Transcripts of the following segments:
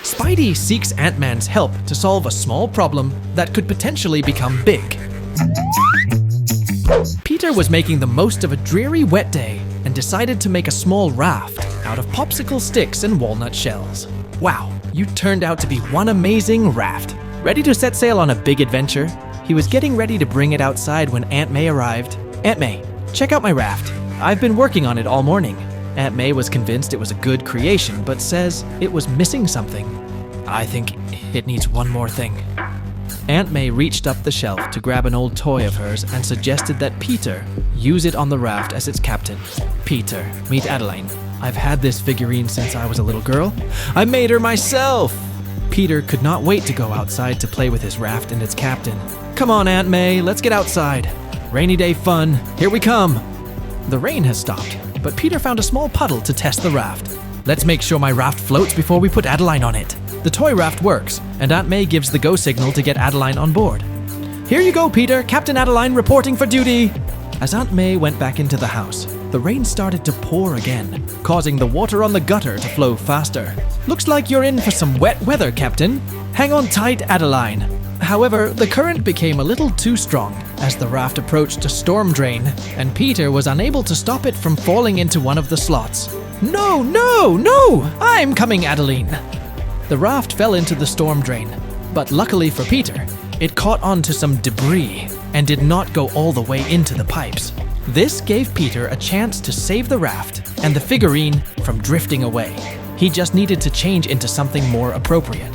Spidey seeks Ant-Man's help to solve a small problem that could potentially become big. Peter was making the most of a dreary wet day and decided to make a small raft out of popsicle sticks and walnut shells. Wow, you turned out to be one amazing raft. Ready to set sail on a big adventure? He was getting ready to bring it outside when Aunt May arrived. Aunt May, check out my raft. I've been working on it all morning. Aunt May was convinced it was a good creation, but says it was missing something. I think it needs one more thing. Aunt May reached up the shelf to grab an old toy of hers and suggested that Peter use it on the raft as its captain. Peter, meet Adeline. I've had this figurine since I was a little girl. I made her myself! Peter could not wait to go outside to play with his raft and its captain. Come on, Aunt May, let's get outside. Rainy day fun, here we come. The rain has stopped, but Peter found a small puddle to test the raft. Let's make sure my raft floats before we put Adeline on it. The toy raft works, and Aunt May gives the go signal to get Adeline on board. Here you go, Peter, Captain Adeline reporting for duty. As Aunt May went back into the house, the rain started to pour again, causing the water on the gutter to flow faster. Looks like you're in for some wet weather, Captain. Hang on tight, Adeline. However, the current became a little too strong as the raft approached a storm drain, and Peter was unable to stop it from falling into one of the slots. No, no, no! I'm coming, Adeline! The raft fell into the storm drain, but luckily for Peter, it caught onto some debris and did not go all the way into the pipes. This gave Peter a chance to save the raft and the figurine from drifting away. He just needed to change into something more appropriate.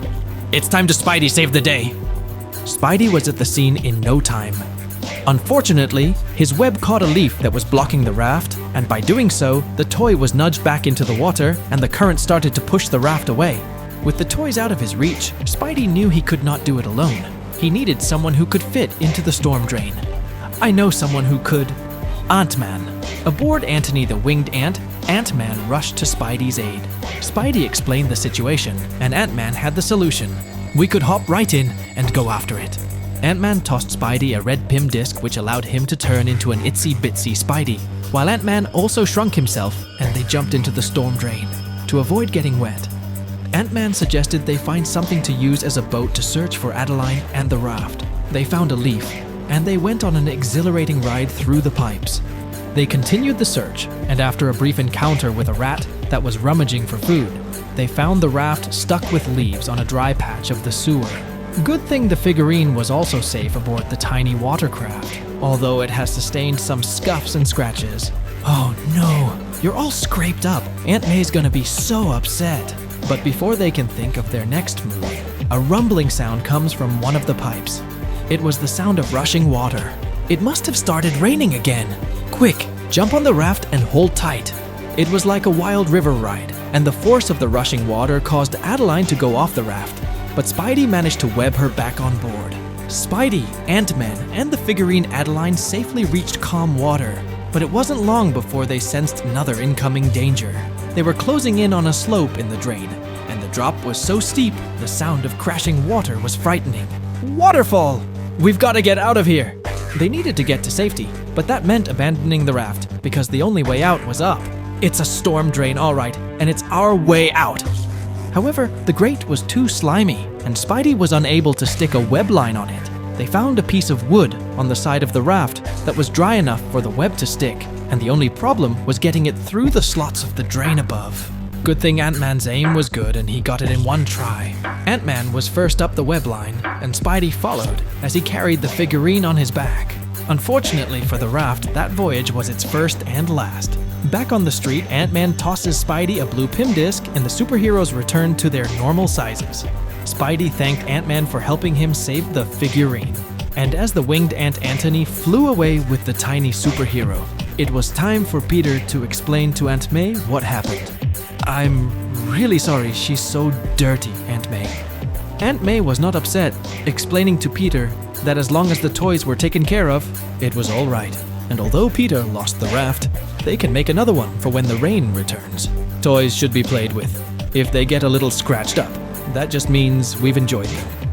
It's time to Spidey save the day! Spidey was at the scene in no time. Unfortunately, his web caught a leaf that was blocking the raft, and by doing so, the toy was nudged back into the water and the current started to push the raft away. With the toys out of his reach, Spidey knew he could not do it alone. He needed someone who could fit into the storm drain. I know someone who could. Ant-Man. Aboard Antony the Winged Ant, Ant-Man rushed to Spidey's aid. Spidey explained the situation, and Ant-Man had the solution. We could hop right in and go after it. Ant-Man tossed Spidey a red PIM disc which allowed him to turn into an itsy-bitsy Spidey, while Ant-Man also shrunk himself and they jumped into the storm drain. To avoid getting wet, Ant-Man suggested they find something to use as a boat to search for Adeline and the raft. They found a leaf, and they went on an exhilarating ride through the pipes. They continued the search, and after a brief encounter with a rat that was rummaging for food, they found the raft stuck with leaves on a dry patch of the sewer. Good thing the figurine was also safe aboard the tiny watercraft, although it has sustained some scuffs and scratches. Oh no, you're all scraped up. Aunt May's gonna be so upset. But before they can think of their next move, a rumbling sound comes from one of the pipes. It was the sound of rushing water. It must have started raining again. Quick, jump on the raft and hold tight. It was like a wild river ride, and the force of the rushing water caused Adeline to go off the raft. But Spidey managed to web her back on board. Spidey, Ant-Man, and the figurine Adeline safely reached calm water, but it wasn't long before they sensed another incoming danger. They were closing in on a slope in the drain, and the drop was so steep, the sound of crashing water was frightening. Waterfall! We've got to get out of here! They needed to get to safety, but that meant abandoning the raft, because the only way out was up. It's a storm drain, all right, and it's our way out. However, the grate was too slimy, and Spidey was unable to stick a web line on it. They found a piece of wood on the side of the raft that was dry enough for the web to stick, and the only problem was getting it through the slots of the drain above. Good thing Ant-Man's aim was good and he got it in one try. Ant-Man was first up the web line, and Spidey followed as he carried the figurine on his back. Unfortunately for the raft, that voyage was its first and last. Back on the street, Ant-Man tosses Spidey a blue PIM disc and the superheroes return to their normal sizes. Spidey thanked Ant-Man for helping him save the figurine. And as the winged ant Antony flew away with the tiny superhero, it was time for Peter to explain to Aunt May what happened. I'm really sorry she's so dirty, Aunt May. Aunt May was not upset, explaining to Peter that as long as the toys were taken care of, it was all right. And although Peter lost the raft, they can make another one for when the rain returns. Toys should be played with. If they get a little scratched up, that just means we've enjoyed them.